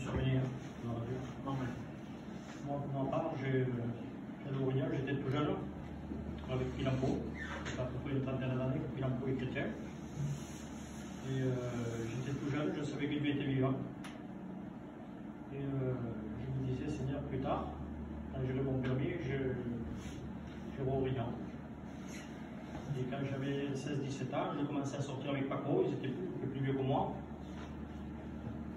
Surveiller dans la rue. Non, mais moi, pour ma part, j'allais au Rignal, j'étais tout jeune, avec Pilampo, à peu près une trentaine d'années, Pilampo est chrétien. Et j'étais tout jeune, je savais que Dieu était vivant. Et je me disais, Seigneur, plus tard, quand j'aurai mon permis, j'irai au Rignal. Et quand j'avais 16-17 ans, j'ai commencé à sortir avec Paco, ils étaient plus vieux que moi.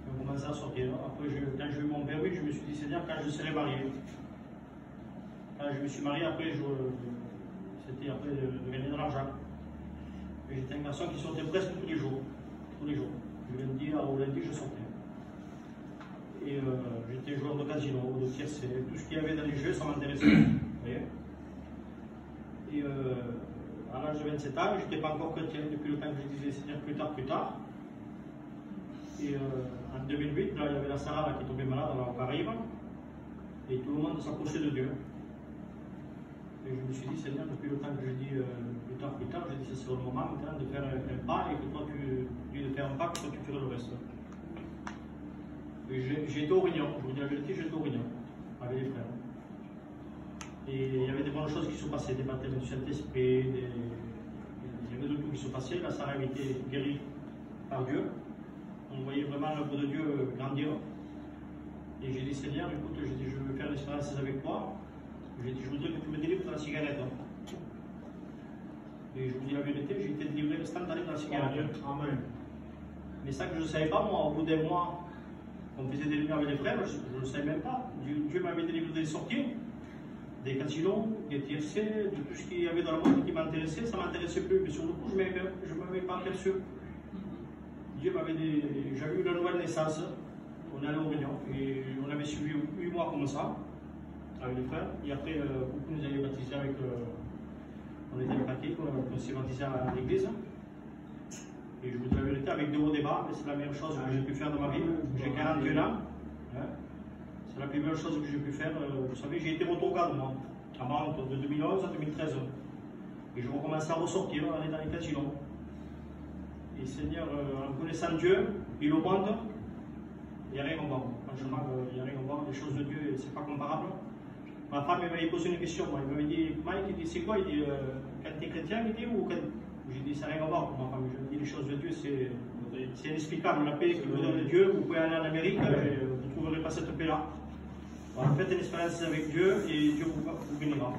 On commençait à sortir. Après, quand j'ai eu mon permis, je me suis dit, Seigneur, quand je serai marié. Quand je me suis marié, après, c'était après de gagner de l'argent. J'étais un garçon qui sortait presque tous les jours. Tous les jours. Du lundi au lundi, je sortais. Et j'étais joueur de casino, de tiercé, tout ce qu'il y avait dans les jeux, ça m'intéressait. Vous voyez. Et à l'âge de 27 ans, je n'étais pas encore chrétien depuis le temps que je disais, Seigneur, plus tard, plus tard. Et en 2008, là, il y avait la Sarah qui tombait malade au Caraïbes, et tout le monde s'approchait de Dieu. Et je me suis dit, Seigneur, depuis le temps que je dis plus tard, je dis, c'est le moment maintenant de faire un pas, et que toi, tu dis de faire un pas, que toi, tu ferais le reste. J'ai été au Réunion, je vous dis la vérité, j'ai été au Réunion, avec les frères. Et il y avait des bonnes choses qui se passaient, des baptêmes du Saint-Esprit, il y avait de tout qui se passait. La Sarah avait été guérie par Dieu. On voyait vraiment l'œuvre de Dieu grandir. Et j'ai dit, Seigneur, écoute, j'ai dit, je veux faire l'expérience avec toi. J'ai dit, je voudrais que tu me délivres de la cigarette. Et je vous dis la vérité, j'ai été délivré instantanément de la cigarette. Amen. Mais ça que je ne savais pas, moi, au bout d'un mois, on faisait des lumières avec les frères, je ne le savais même pas. Dieu m'avait délivré des sorties, des casinos, des TFC, de tout ce qu'il y avait dans le monde qui m'intéressait. Ça ne m'intéressait plus, mais sur le coup, je ne m'avais pas aperçu. Dieu m'avait dit, j'avais eu la nouvelle naissance, on est allé au Réunion, et on avait suivi 8 mois comme ça, avec les frères, et après, beaucoup nous avaient baptisés avec, on était catholiques, on s'est baptisés à l'église, et je vous dis la vérité, avec de hauts débats, mais c'est la meilleure chose que j'ai pu faire de ma vie, j'ai 41 ans, hein, c'est la plus belle chose que j'ai pu faire, vous savez, j'ai été autogarde, moi, à Mantes, de 2011 à 2013, et je recommence à ressortir, aller dans les casinos. Et Seigneur, en connaissant Dieu, il au monde, il n'y a rien au monde. Franchement, il n'y a rien au monde. Les choses de Dieu, c'est pas comparable. Ma femme m'avait posé une question. Moi. Il m'avait dit, Mike, il dit, c'est quoi? Il dit, quand tu es chrétien, il dit, ou quand. J'ai dit, ça n'a rien à voir pour ma femme. Je me dis, les choses de Dieu, c'est inexplicable. La paix que vous donne Dieu, vous pouvez aller en Amérique, vous ne trouverez pas cette paix-là. Voilà, faites une expérience avec Dieu et Dieu vous bénira.